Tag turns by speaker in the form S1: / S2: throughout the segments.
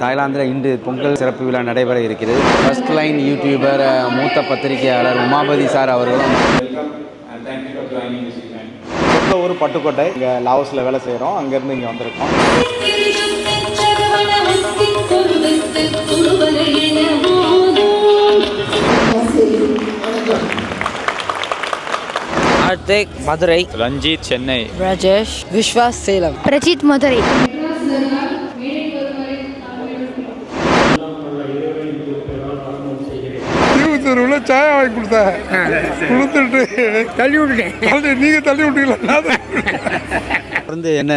S1: தாய்லாந்தில் இன்று பொங்கல் சிறப்பு விழா நடைபெற இருக்கிறது. ஃபர்ஸ்ட் லைன் யூடியூபர் மூத்த பத்திரிகையாளர் உமாபதி சார் அவர்களும்
S2: சொந்த ஊர் பட்டுக்கோட்டை, இங்கே லாவோஸில் வேலை செய்கிறோம். அங்கேருந்து இங்கே வந்திருக்கோம்.
S3: கார்த்திக் மதுரை,
S4: ரஞ்சித் சென்னை,
S3: ராஜேஷ் விஸ்வாஸ் சேலம்,
S5: பிரஜித் மதுரை.
S6: திருவத்தூரில் சாயா வாங்கி கொடுத்துட்டு தள்ளி விட்டுட்டேன். நீங்கள் தள்ளி விட்டீங்களா?
S1: வந்து என்ன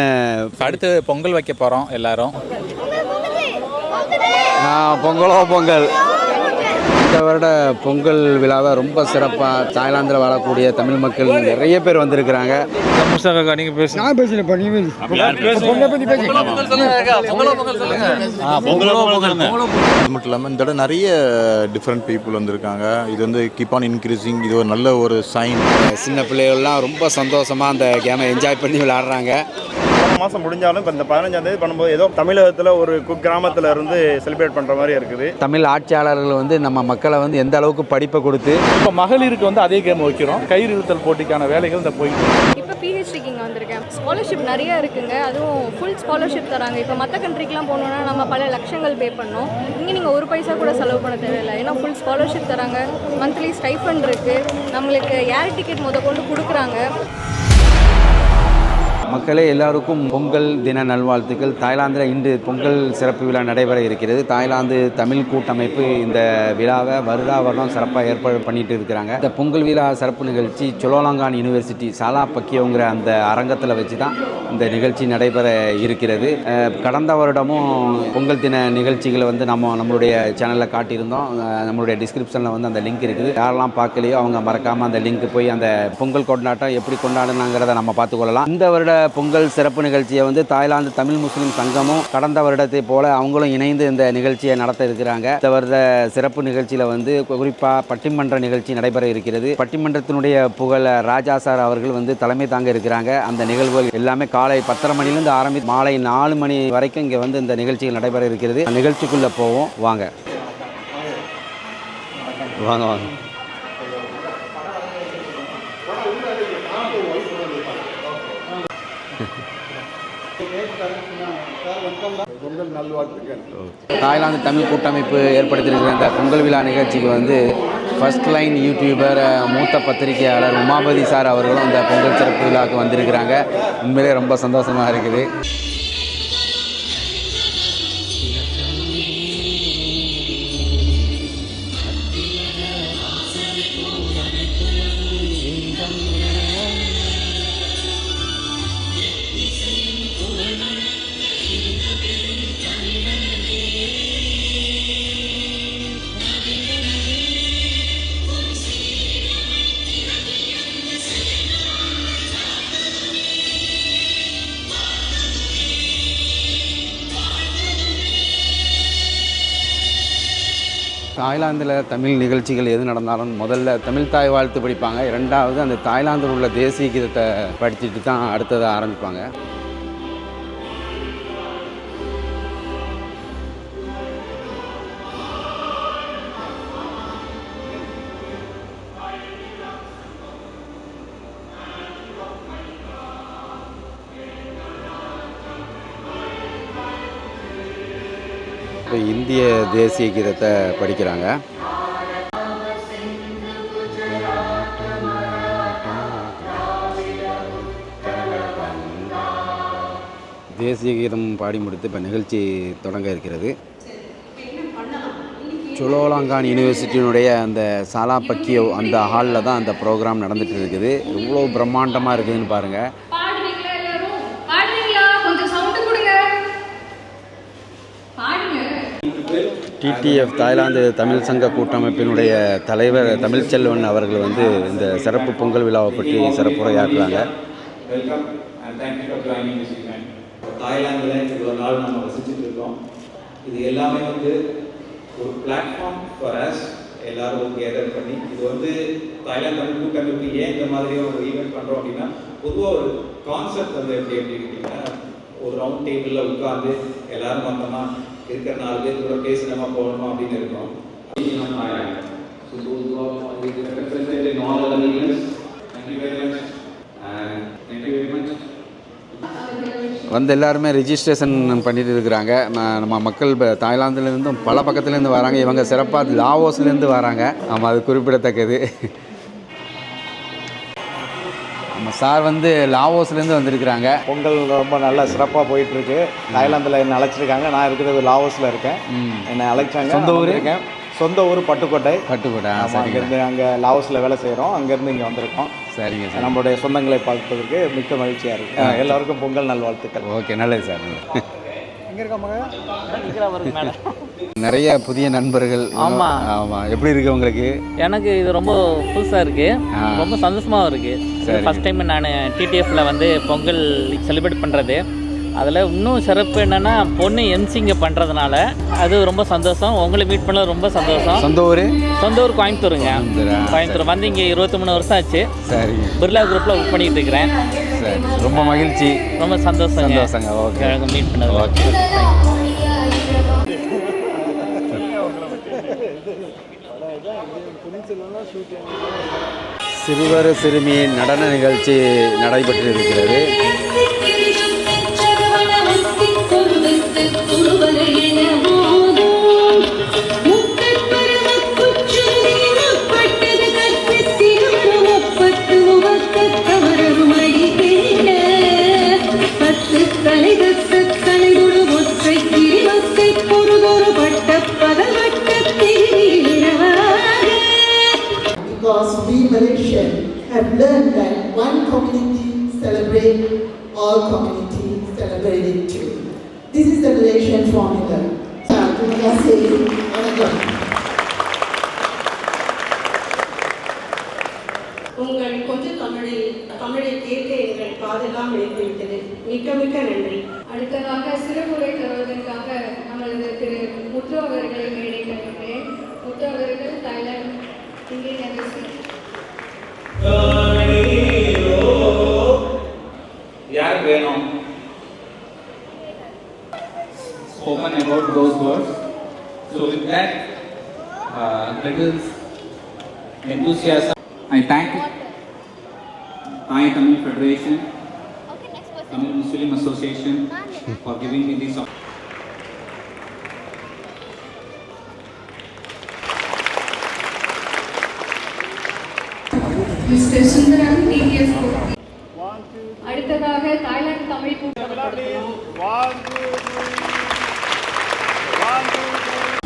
S4: அடுத்து பொங்கல் வைக்க போகிறோம் எல்லாரும்.
S1: பொங்கலோ பொங்கல். இந்த வருட பொங்கல் விழாவை ரொம்ப சிறப்பாக தாய்லாந்தில் வாழக்கூடிய தமிழ் மக்கள் நிறைய பேர் வந்திருக்கிறாங்க.
S6: நீங்கள் பேச நான் பேசுகிறேன்.
S7: அது மட்டும் இல்லாமல் இந்த இடம் நிறைய டிஃப்ரெண்ட் பீப்புள் வந்திருக்காங்க. இது வந்து கீப் ஆன் இன்க்ரீஸிங். இது ஒரு நல்ல ஒரு சைன்.
S1: சின்ன பிள்ளைகள்லாம் ரொம்ப சந்தோஷமாக அந்த கேமை என்ஜாய் பண்ணி விளையாடுறாங்க.
S2: மாதம் முடிஞ்சாலும் இப்போ இந்த 15ஆம் தேதி பண்ணும்போது ஏதோ தமிழகத்தில் ஒரு குக்கிராமத்தில் இருந்து செலிப்ரேட் பண்ணுற மாதிரி இருக்குது.
S1: தமிழ் ஆட்சியாளர்கள் வந்து நம்ம மக்களை வந்து எந்த அளவுக்கு படிப்பை கொடுத்து
S6: இப்போ மகளிருக்கு வந்து அதே கேம் வைக்கிறோம். கயிறு இழுத்தல் போட்டிக்கான வேலைகள் இந்த போயிட்டு.
S8: இப்போ பிஹெச்டிக்கு இங்கே வந்திருக்கேன். ஸ்காலர்ஷிப் நிறைய இருக்குங்க. அதுவும் ஃபுல் ஸ்காலர்ஷிப் தராங்க. இப்போ மற்ற கண்ட்ரிக்கெலாம் போகணுன்னா நம்ம பல லட்சங்கள் பே பண்ணோம். இங்கே நீங்கள் ஒரு பைசா கூட செலவு பண்ண தேவையில்லை. ஏன்னா ஃபுல் ஸ்காலர்ஷிப் தராங்க. மந்த்லி ஸ்டைஃபண்ட் இருக்குது. நம்மளுக்கு ஏர் டிக்கெட் கொண்டு கொடுக்குறாங்க.
S1: மக்களே எல்லாருக்கும் பொங்கல் தின நல்வாழ்த்துக்கள். தாய்லாந்தில் இன்று பொங்கல் சிறப்பு விழா நடைபெற இருக்கிறது. தாய்லாந்து தமிழ் கூட்டமைப்பு இந்த விழாவை வருடம் சிறப்பாக ஏற்பாடு பண்ணிட்டு இருக்கிறாங்க. இந்த பொங்கல் விழா சிறப்பு நிகழ்ச்சி சுலோலாங்கான் யூனிவர்சிட்டி சாலா பக்கியோங்கிற அந்த அரங்கத்தில் வச்சு தான் இந்த நிகழ்ச்சி நடைபெற இருக்கிறது. கடந்த வருடமும் பொங்கல் தின நிகழ்ச்சிகளை வந்து நம்மளுடைய சேனலில் காட்டியிருந்தோம். நம்மளுடைய டிஸ்கிரிப்ஷனில் வந்து அந்த லிங்க் இருக்குது. யாரெல்லாம் பார்க்கலையோ அவங்க மறக்காமல் அந்த லிங்க் போய் அந்த பொங்கல் கொண்டாட்டம் எப்படி கொண்டாடுனாங்கிறத நம்ம பார்த்துக்கொள்ளலாம். இந்த வருட பொங்கல் சிறப்பு நிகழ்ச்சியை வந்து தாய்லாந்து தமிழ் முஸ்லீம் சங்கமும் கடந்த வருடத்தை போல அவங்களும் இணைந்து இந்த நிகழ்ச்சியை நடத்த இருக்கிறாங்க. இந்த வருட சிறப்பு நிகழ்ச்சியில் வந்து குறிப்பாக பட்டிமன்ற நிகழ்ச்சி நடைபெற இருக்கிறது. பட்டிமன்றத்தினுடைய புகழ் ராஜா சார் அவர்கள் வந்து தலைமை தாங்க இருக்கிறாங்க. அந்த நிகழ்வுகள் எல்லாமே காலை 10:30 மணிலேருந்து ஆரம்பித்து மாலை 4 மணி வரைக்கும் இங்கே வந்து இந்த நிகழ்ச்சிகள் நடைபெற இருக்கிறது. நிகழ்ச்சிக்குள்ளே போவோம் வாங்க வாங்க வாங்க. தாய்லாந்து தமிழ் கூட்டமைப்பு ஏற்படுத்தியிருக்கிற இந்த பொங்கல் விழா நிகழ்ச்சிக்கு வந்து ஃபர்ஸ்ட் லைன் யூடியூபர் மூத்த பத்திரிகையாளர் உமாபதி சார் அவர்களும் இந்த பொங்கல் சிறப்பு விழாவுக்கு வந்திருக்கிறாங்க. உண்மையிலே ரொம்ப சந்தோஷமாக இருக்குது. தாய்லாந்தில் தமிழ் நிகழ்ச்சிகள் எது நடந்தாலும் முதல்ல தமிழ் தாய் வாழ்த்து படிப்பாங்க. இரண்டாவது அந்த தாய்லாந்தில் உள்ள தேசிய கீதத்தை படிச்சுட்டு தான் அடுத்ததை ஆரம்பிப்பாங்க. இப்போ இந்திய தேசிய கீதத்தை படிக்கிறாங்க. தேசிய கீதம் பாடி முடித்து இப்போ நிகழ்ச்சி தொடங்க இருக்கிறது. சுலோலாங்கான் யூனிவர்சிட்டியினுடைய அந்த சாலா பக்கியோ அந்த ஹாலில் தான் அந்த ப்ரோக்ராம் நடந்துகிட்டு இருக்குது. எவ்வளோ பிரம்மாண்டமாக இருக்குதுன்னு பாருங்கள். டிடிஎஃப் தாய்லாந்து தமிழ் சங்க கூட்டமைப்பினுடைய தலைவர் தமிழ்ச்செல்வன் அவர்கள் வந்து இந்த சிறப்பு பொங்கல் விழாவை பற்றி சிறப்புரையாற்றுறாங்க.
S9: தாய்லாந்தில் இவ்வளோ நாள் நம்ம வசிச்சுட்டு இருக்கோம். இது எல்லாமே வந்து ஒரு பிளாட்ஃபார்ம் ஃபார் அஸ் எல்லாரும் கேதர் பண்ணி இது வந்து தாய்லாந்து தமிழ் கூட்டமைப்பு ஏன் இந்த மாதிரி ஒரு ஈவெண்ட் பண்ணுறோம் அப்படின்னா பொதுவாக ஒரு கான்செப்ட் வந்து எப்படி கேட்டிங்கன்னா ஒரு ரவுண்ட் டேபிளில் உட்காந்து எல்லோரும் மொத்தமாக இருக்கிற 4 பேர் கூட பேசி நம்ம போகணும் அப்படின்னு இருக்கோம். So those who are represented in all other meetings, thank you very much and thank you very much.
S1: வந்து எல்லாருமே ரிஜிஸ்ட்ரேஷன் பண்ணிட்டு இருக்கிறாங்க. நம்ம மக்கள் தாய்லாந்துலேருந்தும் பல பக்கத்துலேருந்து வராங்க. இவங்க சிறப்பாக லாவோஸ்லேருந்து வராங்க. ஆமாம், அது குறிப்பிடத்தக்கது. நம்ம சார் வந்து லாவோஸ்லேருந்து வந்திருக்கிறாங்க.
S2: பொங்கல் ரொம்ப நல்லா சிறப்பாக போயிட்டுருக்கு. தாய்லாந்தில் என்னை அழைச்சிருக்காங்க. நான் இருக்கிறது லாவோஸில் இருக்கேன். என்னை அழைச்சாங்க.
S1: சொந்த ஊர்
S2: இருக்கேன். சொந்த ஊர் பட்டுக்கோட்டை.
S1: அங்கேருந்து
S2: அங்கே லாவோஸில் வேலை செய்கிறோம். அங்கேருந்து இங்கே வந்திருக்கோம்.
S1: சரிங்க சார்.
S2: நம்மளுடைய சொந்தங்களை பார்ப்பதற்கு மிக்க மகிழ்ச்சியாக இருக்குது. எல்லாருக்கும் பொங்கல் நல்வாழ்த்துக்கள்.
S1: ஓகே, நல்லது சார். நிறைய புதிய நண்பர்கள்.
S3: ஆமாம்
S1: ஆமாம். எப்படி இருக்கு உங்களுக்கு?
S3: எனக்கு இது ரொம்ப புதுசாக இருக்குது, ரொம்ப சந்தோஷமாகவும் இருக்குது. ஃபஸ்ட் டைம் நான் டிடிஎஃப்ல வந்து பொங்கல் செலிப்ரேட் பண்ணுறது. அதில் இன்னும் சிறப்பு என்னென்னா பொண்ணு எம்சிங்க பண்ணுறதுனால அது ரொம்ப சந்தோஷம். உங்களை மீட் பண்ண ரொம்ப சந்தோஷம்.
S1: சொந்த ஊர்
S3: கோயம்புத்தூருங்க. கோயம்புத்தூர் வந்து இங்கே 23 வருஷம் ஆச்சு.
S1: சரி.
S3: பிர்லா குரூப்பில் ஒர்க் பண்ணிகிட்டு இருக்கிறேன்.
S1: சரி, ரொம்ப மகிழ்ச்சி.
S3: ரொம்ப சந்தோஷங்க.
S1: ஓகே,
S3: மீட் பண்ணது.
S1: ஓகே. சிறுவர் சிறுமி நடன நிகழ்ச்சி நடைபெற்று இருக்கிறது.
S5: Because we Malaysians have learned that one community celebrates, all communities celebrate it too. This is the Malaysian formula. Terima kasih.
S10: உங்கள் கொஞ்சம் தமிழை கேட்க எங்கள் காதெல்லாம் இணைத்துவிட்டது. மிக்க மிக்க நன்றி.
S8: அடுத்ததாக சிறப்புரை தருவதற்காக நமது திரு முத்து அவர்களை மேடை கழிக்கிறேன். முத்து அவர்கள் தாய்லாந்து இந்தியன் எம்பசி.
S9: யார் வேணும்? Spoken about those words. So with that little enthusiasm, I thank Thai Tamil Federation, Tamil Muslim Association for giving me this opportunity.
S8: Mr. Sundaram TTF. அடுத்ததாக தாய்லாந்து தமிழ்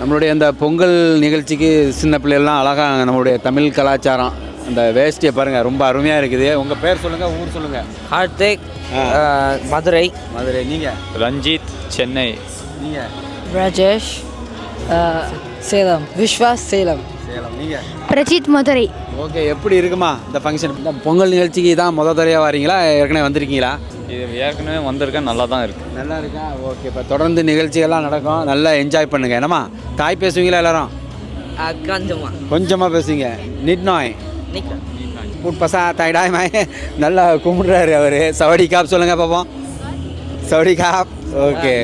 S1: நம்மளுடைய அந்த பொங்கல் நிகழ்ச்சிக்கு சின்ன பிள்ளைகள்லாம் அழகாக நம்மளுடைய தமிழ் கலாச்சாரம் அந்த வேஷ்டியை பாருங்கள், ரொம்ப அருமையாக இருக்குது. உங்கள் பேர் சொல்லுங்கள், ஊர் சொல்லுங்கள்.
S3: கார்த்திக், மதுரை.
S1: நீங்கள்?
S4: ரஞ்சித், சென்னை.
S1: நீங்கள்?
S3: ராஜேஷ், சேலம். விஸ்வாஸ், சேலம்.
S1: நீங்கள்?
S8: பிரஜித், மதுரை.
S1: ஓகே, எப்படி இருக்குமா இந்த ஃபங்க்ஷன்? இந்த பொங்கல் நிகழ்ச்சிக்கு தான் தடவையாக வரீங்களா, ஏற்கனவே வந்திருக்கீங்களா?
S4: இது ஏற்கனவே வந்திருக்கேன், நல்லா தான் இருக்குது.
S1: நல்லா இருக்கா? ஓகே, இப்போ தொடர்ந்து நிகழ்ச்சிகள்லாம் நடக்கும், நல்லா என்ஜாய் பண்ணுங்கள். என்னம்மா, தாய் பேசுவீங்களா எல்லாரும்? கொஞ்சமாக பேசுவீங்க. நிட் நாய் புட் பசா தாய்டாய் மாய் நல்லா கும்பிட்றாரு அவர். சவடி காப் சொல்லுங்கள் பார்ப்போம். சவடி காப். ஓகே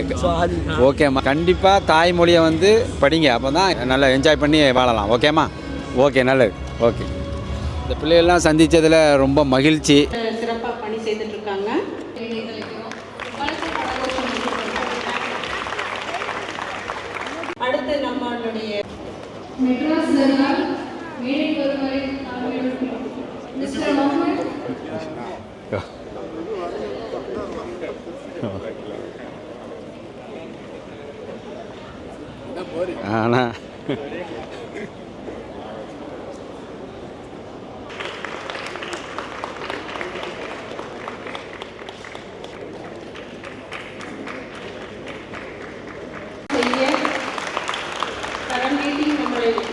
S1: ஓகேம்மா, கண்டிப்பாக தாய்மொழியை வந்து படிங்க, அப்போ தான் நல்லா என்ஜாய் பண்ணி வாழலாம். ஓகேம்மா? ஓகே, நல்லது. ஓகே, இந்த பிள்ளைகள்லாம் சந்தித்ததில் ரொம்ப மகிழ்ச்சி.
S10: சிறப்பாக பணி செய்துட்டு இருக்காங்க. அடுத்து நம்மளுடைய
S8: மெட்ராஸ் ஜர்னல் மேடை வருவரை மிஸ்டர் முகமது.
S1: ஆனால்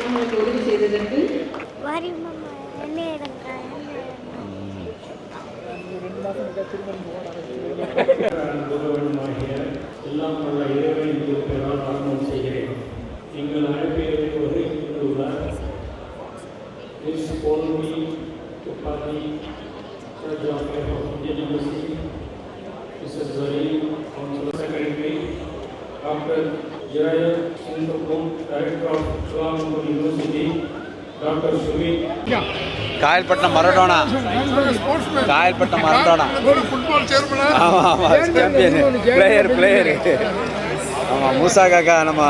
S10: நம்மளுக்கு உதவி செய்ததற்கு
S11: எல்லாம் நல்ல இறைவனின் திருப்பெயரால் ஆரம்பம் செய்கிறேன். எங்கள் அழைப்பை வருகை கொண்டுள்ளார் Miss Polmi Upadi, Judge of Indian Embassy, Mrs. Zareen, Consular Secretary, Dr. ஜெயர் சிந்துக்கும் டைரக்டர் ஆஃப் சுலாமங்கல் university doctor Sumit
S1: Kayalpattinam Maradona Kayalpattinam Maradona
S6: football சேர்மனா
S1: ஆமாம் ஆமாம் சாம்பியன் பிளேயரு ஆமாம் மூசா காக்கா நம்ம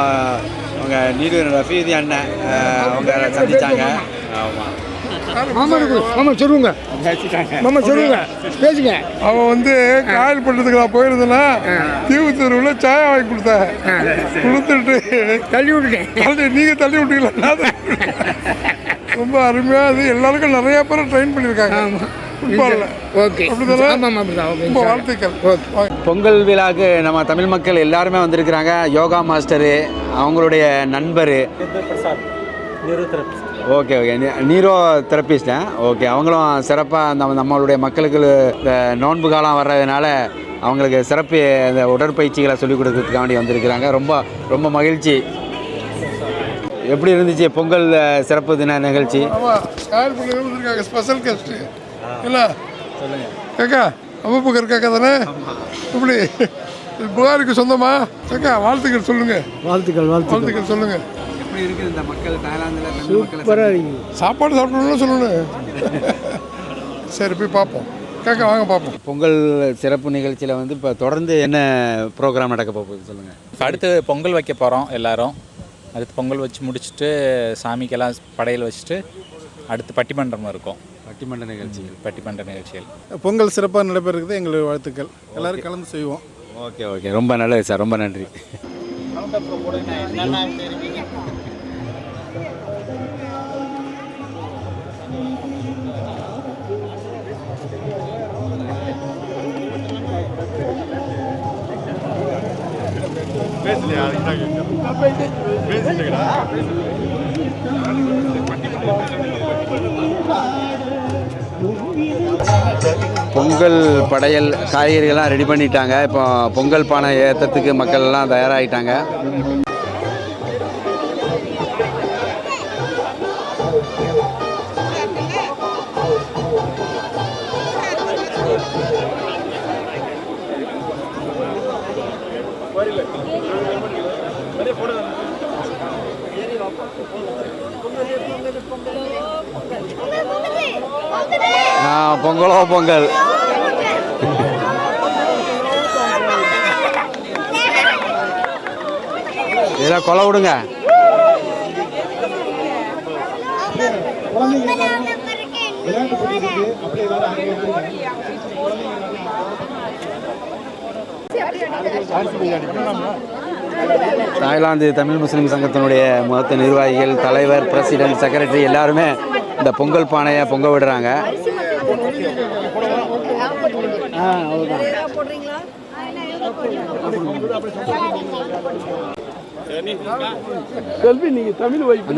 S1: அவங்க நீடு ரஃபீதி அண்ணன் அவங்க சந்திச்சாங்க. ஆமாம்
S6: அவன் வந்து காயல் பண்ணுறதுக்கு நான் போயிருந்தேன்னா தீவுத்தூர்வில் சாயா வாங்கி கொடுத்தேன். கொடுத்துட்டு தள்ளி விட்டுட்டேன். நீங்கள் தள்ளி விட்டீங்களா? ரொம்ப அருமையாக அது எல்லாருக்கும் நிறைய பேரை ட்ரெயின் பண்ணியிருக்காங்க ஃபுட்பாலில். ஓகே, ரொம்ப வாழ்த்துக்கள்.
S1: பொங்கல் விழாவுக்கு நம்ம தமிழ் மக்கள் எல்லாருமே வந்திருக்கிறாங்க. யோகா மாஸ்டரு, அவங்களுடைய நண்பர், ஓகே ஓகே நீரோ தெரப்பிஸ்டா, ஓகே அவங்களும் சிறப்பாக நம்மளுடைய மக்களுக்கு இந்த நோன்பு காலம் வர்றதுனால அவங்களுக்கு சிறப்பு இந்த உடற்பயிற்சிகளை சொல்லிக் கொடுக்கறதுக்காண்டி வந்திருக்கிறாங்க. ரொம்ப ரொம்ப மகிழ்ச்சி. எப்படி இருந்துச்சு பொங்கல் சிறப்பு தின நிகழ்ச்சி?
S6: காயல் பண்ணி வந்திருக்காங்க ஸ்பெஷல் கெஸ்ட்டு இல்லை சொல்லுங்கள் கேக்கா. அபுபக்கர் கேக்கா தானே? இப்படி புகாருக்கு சொந்தமா கேக்கா? வாழ்த்துக்கள் சொல்லுங்கள். வாழ்த்துக்கள் சொல்லுங்கள்.
S1: எப்படி இருக்குது இந்த மக்கள் தாய்லாந்தில்?
S6: சாப்பாடு சாப்பிடணும்னு சொல்லணும். சரி போய் பார்ப்போம் கேட்க வாங்க பார்ப்போம்.
S1: பொங்கல் சிறப்பு நிகழ்ச்சியில் வந்து இப்போ தொடர்ந்து என்ன ப்ரோக்ராம் நடக்க போகுது சொல்லுங்கள்.
S4: அடுத்து பொங்கல் வைக்க போகிறோம் எல்லாரும். அடுத்து பொங்கல் வச்சு முடிச்சுட்டு சாமிக்கெல்லாம் படையல் வச்சுட்டு அடுத்து பட்டிமன்றம் இருக்கும். பட்டிமன்ற நிகழ்ச்சிகள்
S6: பொங்கல் சிறப்பாக நடைபெறுகிறது. எங்களுடைய வாழ்த்துக்கள். எல்லோரும் கலந்து செய்வோம்.
S1: ஓகே ஓகே ரொம்ப நல்லது சார், ரொம்ப நன்றி. பொங்கல் படையல் காய்கறிகள்லாம் ரெடி பண்ணிட்டாங்க. இப்போ பொங்கல் பானை ஏற்றத்துக்கு மக்கள் எல்லாம் தயாராகிட்டாங்க. பொங்கலோ பொங்கல். இதெல்லாம் கொலை விடுங்க. தாய்லாந்து தமிழ் முஸ்லீம் சங்கத்தினுடைய மொத்த நிர்வாகிகள், தலைவர், பிரசிடென்ட், செக்ரட்டரி எல்லாருமே இந்த பொங்கல் பானையை பொங்க விடுறாங்க.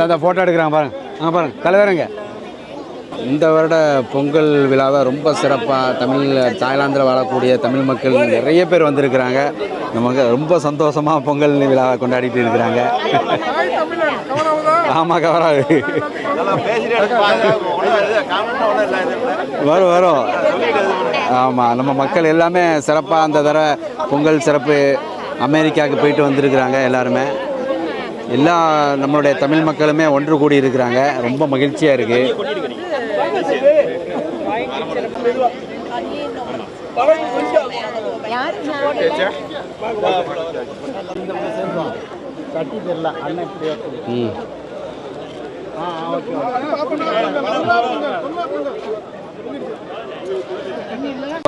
S1: அந்த ஃபோட்டோ எடுக்கிறாங்க பாருங்க. பாருங்க தலைவருங்க. இந்த வருட பொங்கல் விழாவை ரொம்ப சிறப்பாக தாய்லாந்தில் வாழக்கூடிய தமிழ் மக்கள் நிறைய பேர் வந்திருக்கிறாங்க. நமக்கு ரொம்ப சந்தோஷமாக பொங்கல் விழாவை கொண்டாடிட்டு இருக்கிறாங்க. ஆமாம் கவராது வரும். ஆமாம் நம்ம மக்கள் எல்லாமே சிறப்பாக அந்த தடவை பொங்கல் சிறப்பு அமெரிக்காவுக்கு போயிட்டு வந்திருக்கிறாங்க. எல்லாருமே எல்லா நம்மளுடைய தமிழ் மக்களுமே ஒன்று கூடி இருக்கிறாங்க. ரொம்ப மகிழ்ச்சியாக இருக்குது.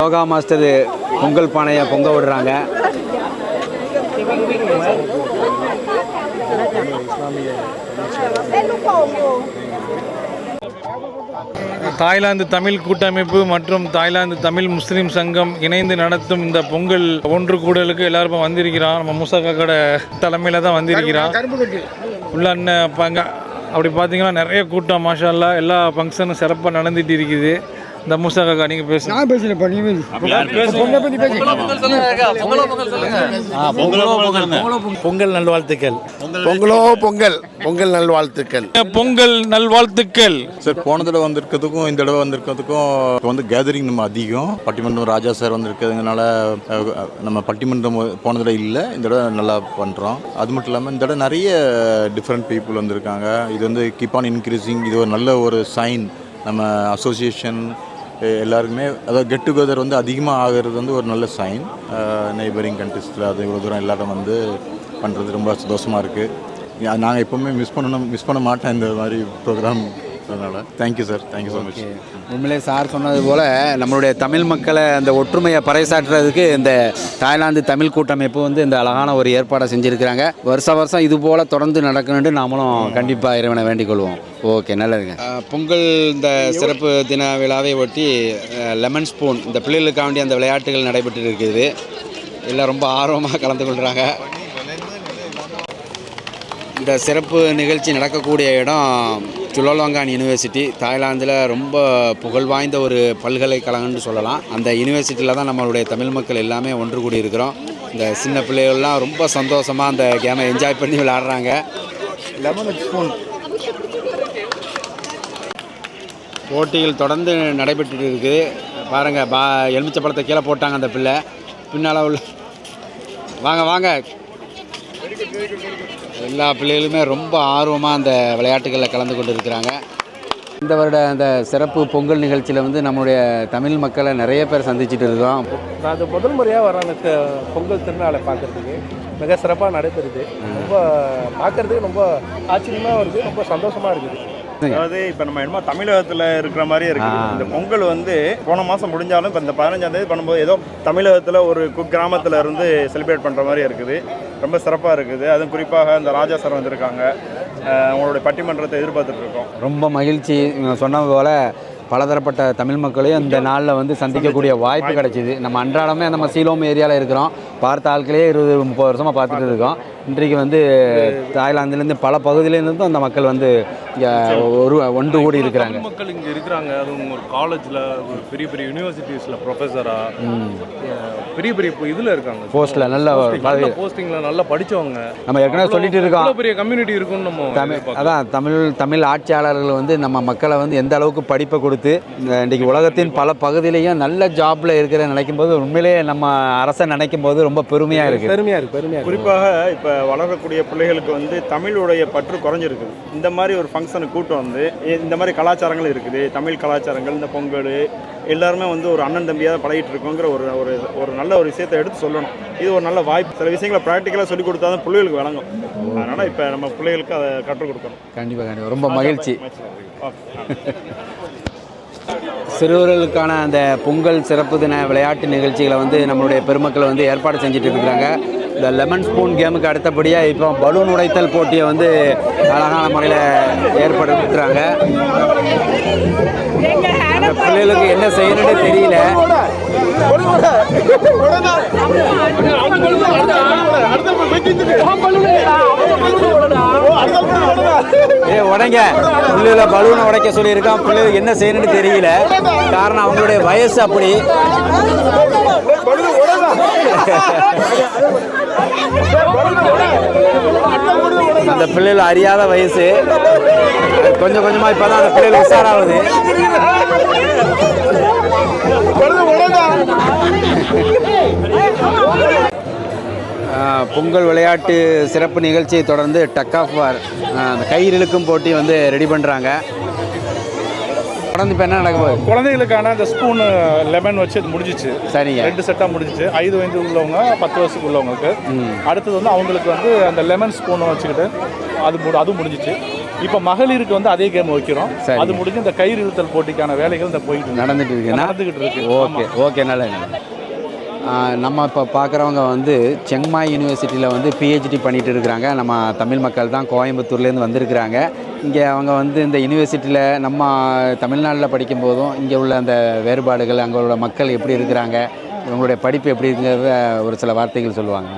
S1: யோகா மாஸ்டர் பொங்கல் பானையை பொங்க விடுறாங்க.
S11: தாய்லாந்து தமிழ் கூட்டமைப்பு மற்றும் தாய்லாந்து தமிழ் முஸ்லீம் சங்கம் இணைந்து நடத்தும் இந்த பொங்கல் ஒன்று கூடலுக்கு எல்லாருமே வந்திருக்கிறான். நம்ம மூசா காக்கோட தலைமையில் தான் வந்திருக்கிறான். உள்ள அண்ணன் அப்படி பார்த்தீங்கன்னா நிறைய கூட்டம் மாஷா அல்லாஹ். எல்லா ஃபங்க்ஷனும் சிறப்பாக நடந்துகிட்டு இருக்குது. இந்த மூசா காக்கா நீங்கள் பேசுங்க.
S6: நான் பேசுகிறேன் பண்ணி
S11: பொங்கல் நல்வாழ்த்துக்கள்.
S6: பொங்கல் நல்வாழ்த்துக்கள்.
S11: பொங்கல் நல்வாழ்த்துக்கள்.
S7: சார் போன தடவை வந்திருக்கிறதுக்கும் இந்த தடவை வந்திருக்கிறதுக்கும் இப்போ வந்து கேதரிங் நம்ம அதிகம். பட்டிமன்றம் ராஜா சார் வந்திருக்கிறதுனால நம்ம பட்டிமன்றம் போன தடவை இல்லை, இந்த தடவை நல்லா பண்ணுறோம். அது மட்டும் இல்லாமல் இந்த தடவை நிறைய டிஃப்ரெண்ட் பீப்புள் வந்திருக்காங்க. இது வந்து கீப் ஆன் இன்க்ரீஸிங். இது ஒரு நல்ல ஒரு சைன். நம்ம அசோசியேஷன் எல்லாருக்குமே அதாவது கெட் டுகெதர் வந்து அதிகமாக ஆகிறது வந்து ஒரு நல்ல சைன். நெய்பரிங் கண்ட்ரிஸில் அது இவ்வளோ தூரம் எல்லாரும் வந்து பண்ணுறது ரொம்ப சந்தோஷமாக இருக்குது. நாங்கள் எப்போவுமே மிஸ் பண்ண மாட்டேன் இந்த மாதிரி ப்ரோக்ராம். அதனால் thank you sir, thank you so much.
S1: உண்மையிலே சார் சொன்னது போல் நம்மளுடைய தமிழ் மக்களை அந்த ஒற்றுமையை பறைசாற்றுறதுக்கு இந்த தாய்லாந்து தமிழ் கூட்டமைப்பு வந்து இந்த அழகான ஒரு ஏற்பாடை செஞ்சுருக்கிறாங்க. வருஷம் இது போல் தொடர்ந்து நடக்கணுன்ட்டு நாமளும் கண்டிப்பாக இறைவனை வேண்டிக் கொள்வோம். ஓகே, நல்லதுங்க. பொங்கல் இந்த சிறப்பு தின விழாவை ஒட்டி லெமன் ஸ்பூன் இந்த பிள்ளைகளுக்காண்டி அந்த விளையாட்டுகள் நடைபெற்று இருக்குது. எல்லாம் ரொம்ப ஆர்வமாக கலந்து கொள்கிறாங்க. இந்த சிறப்பு நிகழ்ச்சி நடக்கக்கூடிய இடம் சுலோலங்கான் யூனிவர்சிட்டி. தாய்லாந்தில் ரொம்ப புகழ்வாய்ந்த ஒரு பல்கலைக்கழகம்னு சொல்லலாம். அந்த யூனிவர்சிட்டியில் தான் நம்மளுடைய தமிழ் மக்கள் எல்லாமே ஒன்று கூடி இருக்கிறோம். இந்த சின்ன பிள்ளைகள்லாம் ரொம்ப சந்தோஷமாக அந்த கேமை என்ஜாய் பண்ணி விளையாடுறாங்க. லெமன் ஸ்பூன் போட்டிகள் தொடர்ந்து நடைபெற்று இருக்குது. பாருங்கள், எலுமிச்சை பழத்தை கீழே போட்டாங்க அந்த பிள்ளை. பின்னால் உள்ள வாங்க எல்லா பிள்ளைகளுமே ரொம்ப ஆர்வமாக அந்த விளையாட்டுகளில் கலந்து கொண்டு இருக்கிறாங்க. இந்த வருட அந்த சிறப்பு பொங்கல் நிகழ்ச்சியில் வந்து நம்மளுடைய தமிழ் மக்களை நிறைய பேர் சந்திச்சுட்டு இருக்கோம்.
S12: நான் அது முதல் முறையாக வரேன் அந்த பொங்கல் திருநாளை பார்க்குறதுக்கு. மிக சிறப்பாக நடைபெறுது. ரொம்ப பார்க்குறதுக்கு ரொம்ப ஆச்சரியமாக இருக்குது, ரொம்ப சந்தோஷமாக இருக்குது.
S2: அதாவது இப்போ நம்ம என்னமோ தமிழகத்தில் இருக்கிற மாதிரியே இருக்குது. இந்த பொங்கல் வந்து போன மாதம் முடிஞ்சாலும் இப்போ இந்த 15ஆம் தேதி பண்ணும்போது ஏதோ தமிழகத்தில் ஒரு கிராமத்தில் இருந்து செலிப்ரேட் பண்ணுற மாதிரி இருக்குது. ரொம்ப சிறப்பாக இருக்குது. அதுவும் குறிப்பாக இந்த ராஜா சார் வந்திருக்காங்க. அவங்களுடைய பட்டிமன்றத்தை எதிர்பார்த்துட்டு இருக்கோம்.
S1: ரொம்ப மகிழ்ச்சி. சொன்னது போல் பலதரப்பட்ட தமிழ் மக்களையும் இந்த நாளில் வந்து சந்திக்கக்கூடிய வாய்ப்பு கிடைச்சிது. நம்ம அன்றாடமே நம்ம சீலோம் ஏரியாவில் இருக்கிறோம். பார்த்த ஆட்களே 20-30 வருஷமாக பார்த்துட்டு இருக்கோம். இன்றைக்கு வந்து தாய்லாந்துலேருந்து பல பகுதியிலேருந்தும் அந்த மக்கள் வந்து இங்கே ஒன்று கூடி இருக்கிறாங்க.
S12: மக்கள் இங்கே இருக்கிறாங்க. அதுவும் ஒரு காலேஜில், ஒரு பெரிய பெரிய யூனிவர்சிட்டிஸில் ப்ரொஃபஸராக, பெரிய பெரிய இதில் இருக்காங்க.
S1: போஸ்ட்டில் நல்ல
S12: போஸ்டிங்கில் நல்லா படித்தவங்க.
S1: நம்ம ஏற்கனவே சொல்லிட்டு இருக்கோம்,
S12: பெரிய கம்யூனிட்டி இருக்குன்னு நம்ம
S1: அதான் தமிழ் ஆட்சியாளர்கள் வந்து நம்ம மக்களை வந்து எந்த அளவுக்கு படிப்பை கொடுத்து இன்றைக்கி உலகத்தின் பல பகுதியிலையும் நல்ல ஜாப்பில் இருக்கிற நினைக்கும் போது உண்மையிலேயே நம்ம அரசை நினைக்கும் போது ரொம்ப பெருமையாக இருக்குது.
S2: குறிப்பாக இப்போ வளரக்கூடிய பிள்ளைகளுக்கு வந்து தமிழுடைய பற்று குறைஞ்சிருக்குது. இந்த மாதிரி ஒரு ஃபங்க்ஷனுக்கு கூட்டம் வந்து இந்த மாதிரி கலாச்சாரங்கள் இருக்குது. தமிழ் கலாச்சாரங்கள், இந்த பொங்கல் எல்லாருமே வந்து ஒரு அண்ணன் தம்பியாக பழகிட்டு இருக்கோங்கிற ஒரு நல்ல ஒரு விஷயத்தை எடுத்து சொல்லணும். இது ஒரு நல்ல வாய்ப்பு. சில விஷயங்களை ப்ராக்டிக்கலாக சொல்லிக் கொடுத்தா தான் பிள்ளைகளுக்கு வழங்கும். அதனால் இப்போ நம்ம பிள்ளைகளுக்கு அதை கற்றுக் கொடுக்கணும்.
S1: கண்டிப்பாக ரொம்ப மகிழ்ச்சி. சிறுவர்களுக்கான அந்த பொங்கல் சிறப்பு தின விளையாட்டு நிகழ்ச்சிகளை வந்து நம்மளுடைய பெருமக்கள் வந்து ஏற்பாடு செஞ்சுட்டு இருக்கிறாங்க. இந்த லெமன் ஸ்பூன் கேமுக்கு அடுத்தபடியாக இப்போ பலூன் உடைத்தல் போட்டியை வந்து அழகான முறையில் ஏற்படுத்துகிறாங்க. அந்த பிள்ளைகளுக்கு என்ன செய்யணும்னு தெரியல. உடைங்க பிள்ளைகளை பலூனை உடைக்க சொல்லியிருக்கான். பிள்ளைகளுக்கு என்ன செய்யணும்னு தெரியல. காரணம் அவங்களுடைய வயசு அப்படி. அந்த பிள்ளைகள் அறியாத வயசு. கொஞ்சம் கொஞ்சமாக இப்போ தான் அந்த பிள்ளைகள் உஷாராகுது. பொங்கல் விளையாட்டு சிறப்பு நிகழ்ச்சியை தொடர்ந்து டக் ஆஃப் வார் அந்த கயிறு இழுக்கும் போட்டி வந்து ரெடி பண்ணுறாங்க. தொடர்ந்து இப்போ என்ன நடக்க போகுது?
S12: குழந்தைகளுக்கான அந்த ஸ்பூன் லெமன் வச்சு அது முடிஞ்சிச்சு.
S1: சரிங்க.
S12: 2 செட்டாக முடிஞ்சிச்சு. 5 வயது உள்ளவங்க, 10 வருஷத்துக்கு உள்ளவங்களுக்கு. அடுத்தது வந்து அவங்களுக்கு வந்து அந்த லெமன் ஸ்பூனை வச்சுக்கிட்டு அதுவும் முடிஞ்சிச்சு. இப்போ மகளிருக்கு வந்து அதே கேம் வைக்கிறோம். அது முடிஞ்சு இந்த கயிறு இழுத்தல் போட்டிக்கான வேலைகள் இந்த நடந்துகிட்டு இருக்கு.
S1: ஓகே நல்லது. நம்ம இப்போ பார்க்குறவங்க வந்து செங்மாய் யூனிவர்சிட்டியில் வந்து பிஹெச்டி பண்ணிகிட்டு இருக்கிறாங்க. நம்ம தமிழ் மக்கள் தான் கோயம்புத்தூர்லேருந்து வந்திருக்கிறாங்க. இங்கே அவங்க வந்து இந்த யூனிவர்சிட்டியில் நம்ம தமிழ்நாட்டில் படிக்கும்போதும் இங்கே உள்ள அந்த வேறுபாடுகள், அங்கே உள்ள மக்கள் எப்படி இருக்கிறாங்க, இவங்களுடைய படிப்பு எப்படி இருக்குங்கிறத ஒரு சில வார்த்தைகள் சொல்லுவாங்க.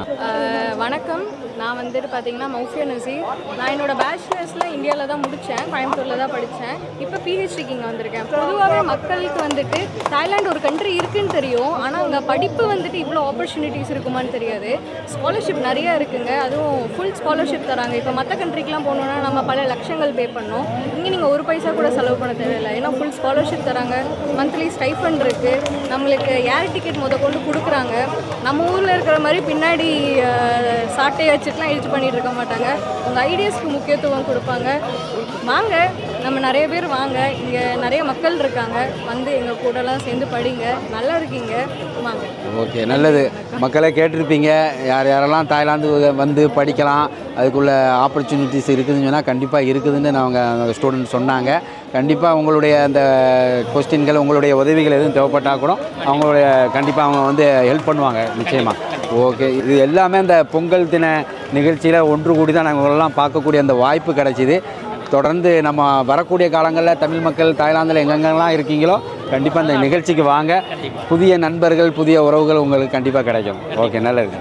S8: வணக்கம், நான் வந்துட்டு பார்த்தீங்கன்னா மௌஃபியா நசீர். நான் என்னோட பேச்சுலர்ஸில் இந்தியாவில் தான் முடித்தேன், கோயம்புத்தூரில் தான் படித்தேன். இப்போ பிஹெச்டிக்கு இங்கே வந்திருக்கேன். பொதுவாகவே மக்களுக்கு வந்துட்டு தாய்லாந்து ஒரு கண்ட்ரி இருக்குன்னு தெரியும், ஆனால் அங்கே படிப்பு வந்துட்டு இவ்வளோ ஆப்பர்ச்சுனிட்டிஸ் இருக்குமான்னு தெரியாது. ஸ்காலர்ஷிப் நிறையா இருக்குங்க, அதுவும் ஃபுல் ஸ்காலர்ஷிப் தராங்க. இப்போ மற்ற கண்ட்ரிக்கெலாம் போகணுன்னா நம்ம பல லட்சங்கள் பே பண்ணோம். இங்கே நீங்கள் ஒரு பைசா கூட செலவு பண்ண தேவையில்லை, ஏன்னா ஃபுல் ஸ்காலர்ஷிப் தராங்க. மந்த்லி ஸ்டைஃபண்ட் இருக்குது, நம்மளுக்கு ஏர் டிக்கெட் கொண்டு கொடுக்குறாங்க. நம்ம ஊரில் இருக்கிற மாதிரி பின்னாடி சாட்டையை வச்சுட்டுலாம் யூஸ் பண்ணிட்டு இருக்க மாட்டாங்க. உங்கள் ஐடியாஸ்க்கு முக்கியத்துவம் கொடுப்பாங்க. வாங்க, நம்ம நிறைய பேர் வாங்க, இங்கே நிறைய மக்கள் இருக்காங்க, வந்து எங்கள் கூடலாம் சேர்ந்து படிங்க, நல்லா இருக்கீங்க, வாங்க.
S1: ஓகே, நல்லது. மக்களை கேட்டிருப்பீங்க, யார் யாரெல்லாம் தாய்லாந்து வந்து படிக்கலாம், அதுக்குள்ள ஆப்பர்ச்சுனிட்டிஸ் இருக்குதுன்னு சொன்னால் கண்டிப்பாக இருக்குதுன்னு நாங்கள் ஸ்டூடெண்ட் சொன்னாங்க. கண்டிப்பாக உங்களுடைய அந்த கொஸ்டின்கள், உங்களுடைய உதவிகள் எதுவும் தேவைப்பட்டால் கூட அவங்களுடைய கண்டிப்பாக அவங்க வந்து ஹெல்ப் பண்ணுவாங்க நிச்சயமாக. ஓகே, இது எல்லாமே அந்த பொங்கல் தின நிகழ்ச்சியில் ஒன்று கூடி தான் நாங்கள் எல்லாம் பார்க்கக்கூடிய அந்த வாய்ப்பு கிடைச்சிது. தொடர்ந்து நம்ம வரக்கூடிய காலங்களில் தமிழ் மக்கள் தாய்லாந்தில் எங்கெங்கெல்லாம் இருக்கீங்களோ கண்டிப்பாக அந்த நிகழ்ச்சிக்கு வாங்க. புதிய நண்பர்கள், புதிய உறவுகள் உங்களுக்கு கண்டிப்பாக கிடைக்கும். ஓகே, நல்லது.